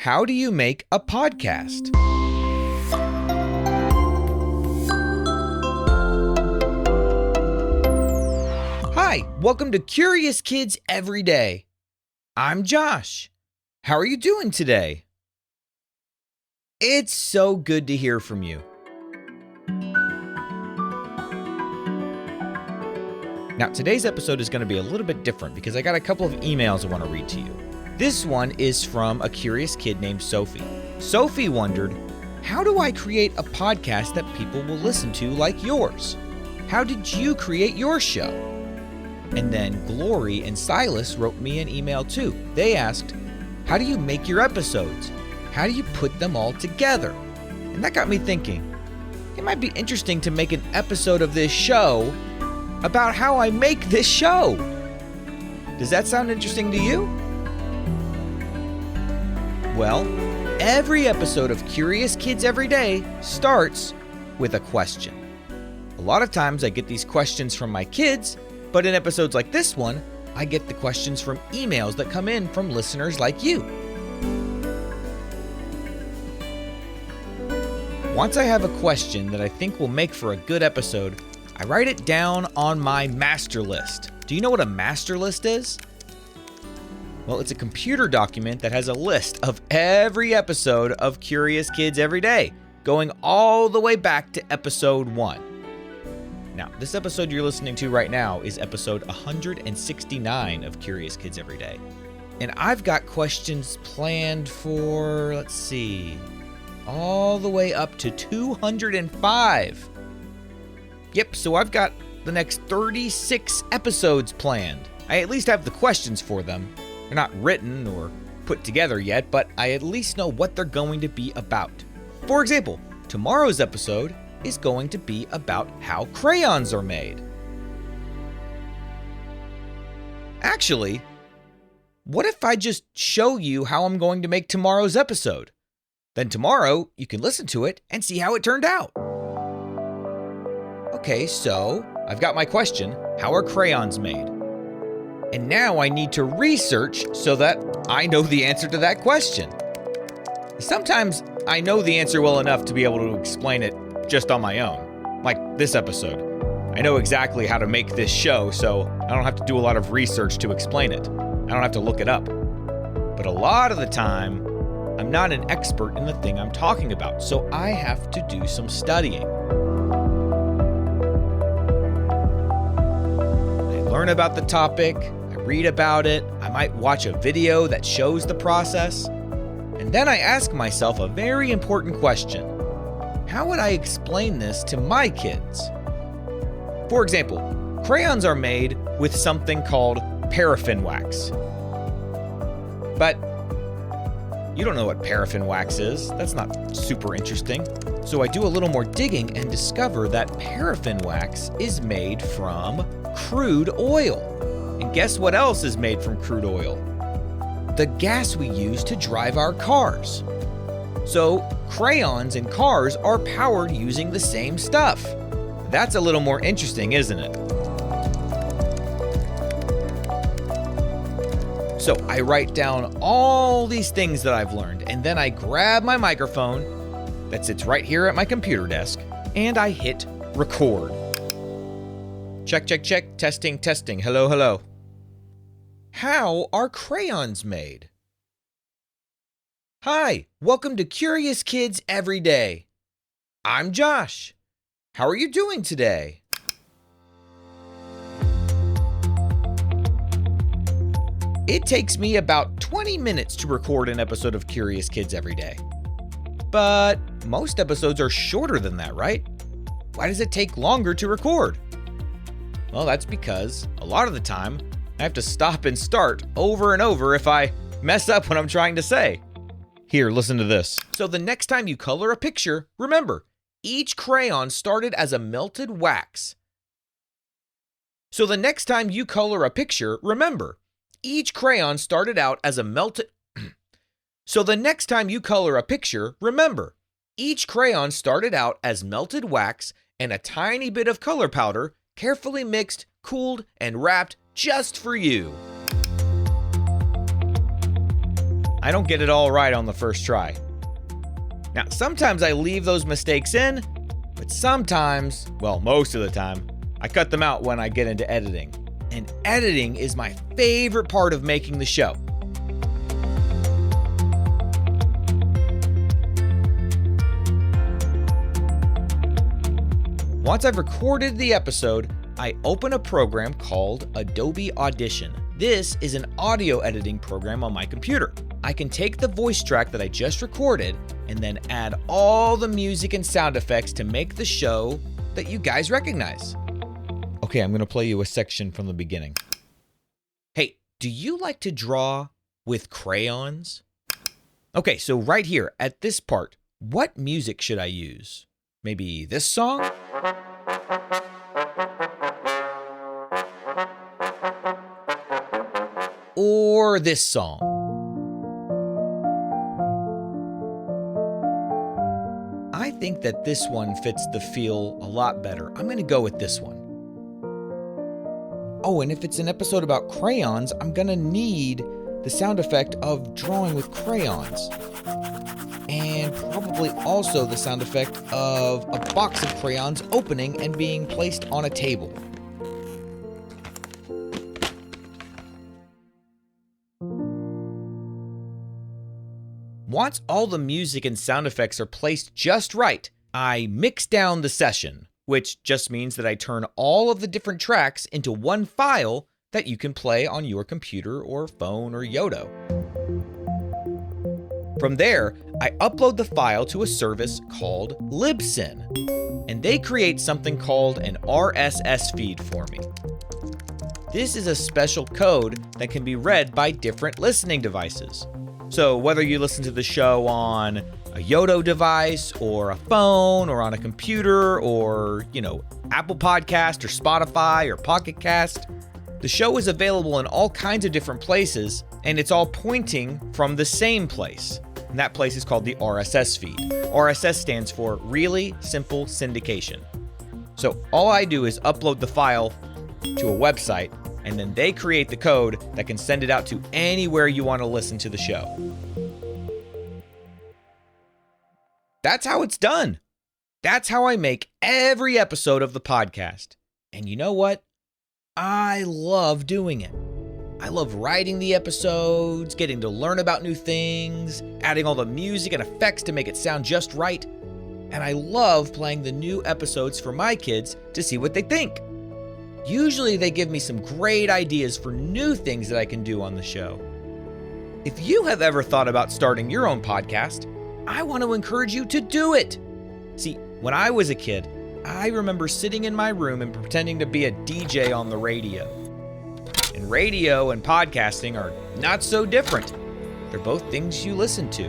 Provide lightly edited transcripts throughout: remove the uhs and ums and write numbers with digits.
How do you make a podcast? Hi, welcome to Curious Kids Every Day. I'm Josh. How are you doing today? It's so good to hear from you. Now, today's episode is going to be a little bit different because I got a couple of emails I want to read to you. This one is from a curious kid named Sophie. Sophie wondered, how do I create a podcast that people will listen to like yours? How did you create your show? And then Glory and Silas wrote me an email too. They asked, how do you make your episodes? How do you put them all together? And that got me thinking, it might be interesting to make an episode of this show about how I make this show. Does that sound interesting to you? Well, every episode of Curious Kids Every Day starts with a question. A lot of times I get these questions from my kids, but in episodes like this one, I get the questions from emails that come in from listeners like you. Once I have a question that I think will make for a good episode, I write it down on my master list. Do you know what a master list is? Well, it's a computer document that has a list of every episode of Curious Kids Every Day, going all the way back to episode 1. Now, this episode you're listening to right now is episode 169 of Curious Kids Every Day. And I've got questions planned for, all the way up to 205. Yep, so I've got the next 36 episodes planned. I at least have the questions for them. They're not written or put together yet, but I at least know what they're going to be about. For example, tomorrow's episode is going to be about how crayons are made. Actually, what if I just show you how I'm going to make tomorrow's episode? Then tomorrow, you can listen to it and see how it turned out. Okay, so I've got my question, how are crayons made? And now I need to research so that I know the answer to that question. Sometimes I know the answer well enough to be able to explain it just on my own, like this episode. I know exactly how to make this show, so I don't have to do a lot of research to explain it. I don't have to look it up. But a lot of the time, I'm not an expert in the thing I'm talking about, so I have to do some studying. Learn about the topic, I read about it, I might watch a video that shows the process, and then I ask myself a very important question. How would I explain this to my kids? For example, crayons are made with something called paraffin wax. But you don't know what paraffin wax is. That's not super interesting. So I do a little more digging and discover that paraffin wax is made from crude oil. And guess what else is made from crude oil? The gas we use to drive our cars. So crayons and cars are powered using the same stuff. That's a little more interesting, isn't it? So I write down all these things that I've learned, and then I grab my microphone that sits right here at my computer desk, and I hit record. Check, check, check, testing, testing, hello, hello. How are crayons made? Hi, welcome to Curious Kids Every Day. I'm Josh. How are you doing today? It takes me about 20 minutes to record an episode of Curious Kids Every Day. But most episodes are shorter than that, right? Why does it take longer to record? Well, that's because a lot of the time, I have to stop and start over and over if I mess up what I'm trying to say. Here, listen to this. So the next time you color a picture, remember, each crayon started as a melted wax. So the next time you color a picture, remember, each crayon started out as a melted... So the next time you color a picture, remember, each crayon started out as melted wax and a tiny bit of color powder, carefully mixed, cooled, and wrapped just for you. I don't get it all right on the first try. Now, sometimes I leave those mistakes in, but sometimes, well, most of the time, I cut them out when I get into editing. And editing is my favorite part of making the show. Once I've recorded the episode, I open a program called Adobe Audition. This is an audio editing program on my computer. I can take the voice track that I just recorded and then add all the music and sound effects to make the show that you guys recognize. Okay, I'm going to play you a section from the beginning. Hey, do you like to draw with crayons? Okay, so right here at this part, what music should I use? Maybe this song? Or this song? I think that this one fits the feel a lot better. I'm going to go with this one. Oh, and if it's an episode about crayons, I'm going to need the sound effect of drawing with crayons. And probably also the sound effect of a box of crayons opening and being placed on a table. Once all the music and sound effects are placed just right, I mix down the session, which just means that I turn all of the different tracks into one file that you can play on your computer or phone or Yodo. From there, I upload the file to a service called Libsyn, and they create something called an RSS feed for me. This is a special code that can be read by different listening devices. So whether you listen to the show on a Yodo device or a phone or on a computer or, Apple Podcast or Spotify or Pocket Cast, the show is available in all kinds of different places, and it's all pointing from the same place. And that place is called the RSS feed. RSS stands for Really Simple Syndication. So all I do is upload the file to a website, and then they create the code that can send it out to anywhere you want to listen to the show. That's how it's done. That's how I make every episode of the podcast. And you know what? I love doing it. I love writing the episodes, getting to learn about new things, adding all the music and effects to make it sound just right. And I love playing the new episodes for my kids to see what they think. Usually they give me some great ideas for new things that I can do on the show. If you have ever thought about starting your own podcast, I want to encourage you to do it. See, when I was a kid, I remember sitting in my room and pretending to be a DJ on the radio. And radio and podcasting are not so different. They're both things you listen to.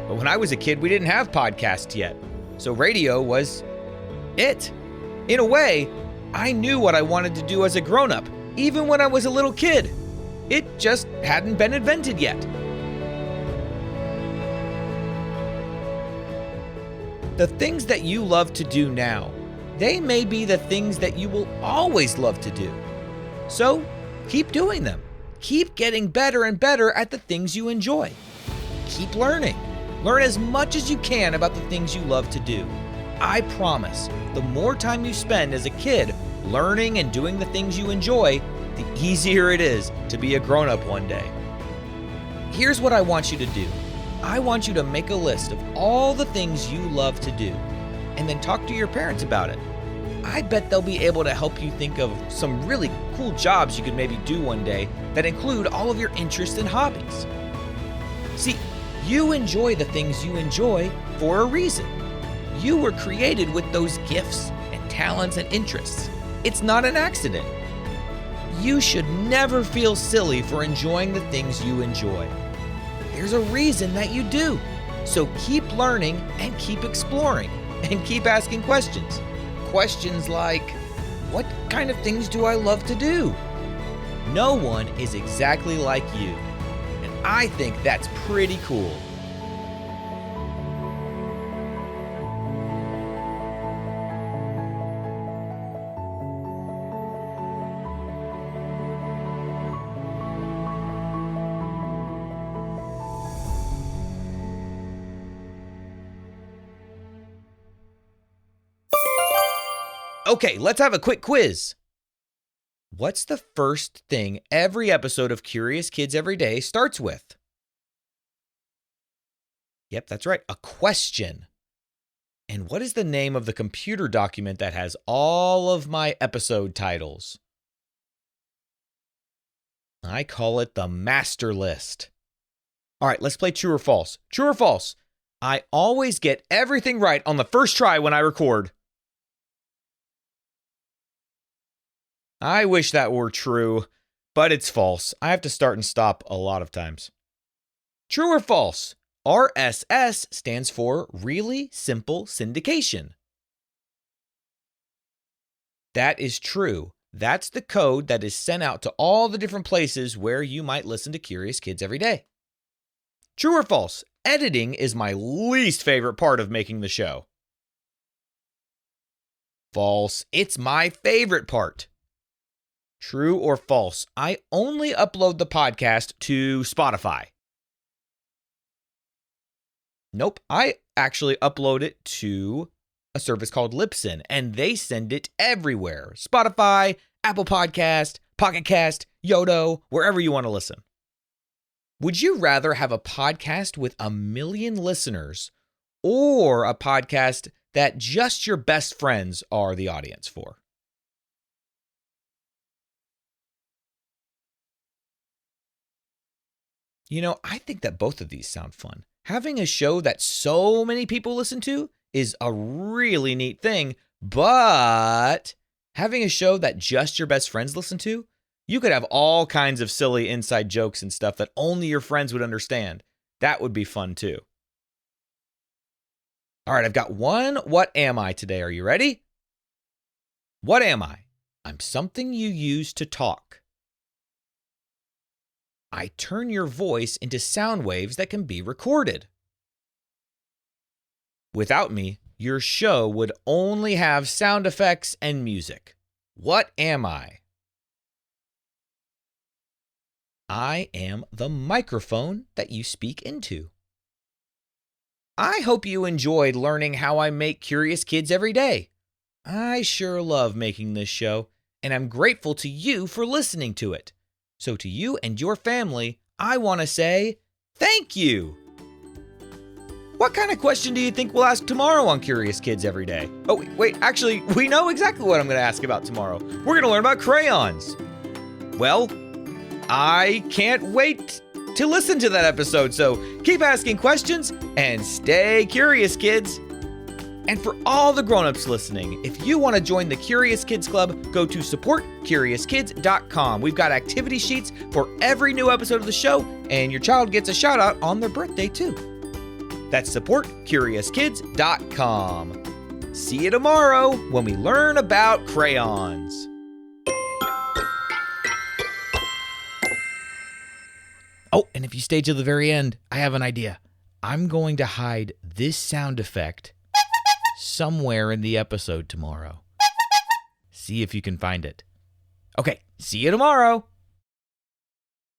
But when I was a kid, we didn't have podcasts yet. So radio was it. In a way, I knew what I wanted to do as a grown-up, even when I was a little kid. It just hadn't been invented yet. The things that you love to do now, they may be the things that you will always love to do. So, keep doing them. Keep getting better and better at the things you enjoy. Keep learning. Learn as much as you can about the things you love to do. I promise, the more time you spend as a kid learning and doing the things you enjoy, the easier it is to be a grown-up one day. Here's what I want you to do. I want you to make a list of all the things you love to do, and then talk to your parents about it. I bet they'll be able to help you think of some really cool jobs you could maybe do one day that include all of your interests and hobbies. See, you enjoy the things you enjoy for a reason. You were created with those gifts and talents and interests. It's not an accident. You should never feel silly for enjoying the things you enjoy. There's a reason that you do. So keep learning and keep exploring and keep asking questions. Questions like, what kind of things do I love to do? No one is exactly like you. And I think that's pretty cool. Okay, let's have a quick quiz. What's the first thing every episode of Curious Kids Every Day starts with? Yep, that's right, a question. And what is the name of the computer document that has all of my episode titles? I call it the master list. All right, let's play true or false. True or false? I always get everything right on the first try when I record. I wish that were true, but it's false. I have to start and stop a lot of times. True or false? RSS stands for Really Simple Syndication. That is true. That's the code that is sent out to all the different places where you might listen to Curious Kids every day. True or false? Editing is my least favorite part of making the show. False. It's my favorite part. True or false? I only upload the podcast to Spotify. Nope. I actually upload it to a service called Libsyn, and they send it everywhere. Spotify, Apple Podcast, Pocket Cast, Yodo, wherever you want to listen. Would you rather have a podcast with 1 million listeners or a podcast that just your best friends are the audience for? You know, I think that both of these sound fun. Having a show that so many people listen to is a really neat thing, but having a show that just your best friends listen to, you could have all kinds of silly inside jokes and stuff that only your friends would understand. That would be fun too. All right, I've got one What Am I today. Are you ready? What am I? I'm something you use to talk. I turn your voice into sound waves that can be recorded. Without me, your show would only have sound effects and music. What am I? I am the microphone that you speak into. I hope you enjoyed learning how I make Curious Kids every day. I sure love making this show, and I'm grateful to you for listening to it. So to you and your family, I want to say thank you. What kind of question do you think we'll ask tomorrow on Curious Kids Every Day? Oh, wait, actually, we know exactly what I'm going to ask about tomorrow. We're going to learn about crayons. Well, I can't wait to listen to that episode, so keep asking questions and stay curious, kids. And for all the grown-ups listening, if you want to join the Curious Kids Club, go to supportcuriouskids.com. We've got activity sheets for every new episode of the show, and your child gets a shout-out on their birthday, too. That's supportcuriouskids.com. See you tomorrow when we learn about crayons. Oh, and if you stay till the very end, I have an idea. I'm going to hide this sound effect somewhere in the episode tomorrow. See if you can find it. Okay, see you tomorrow.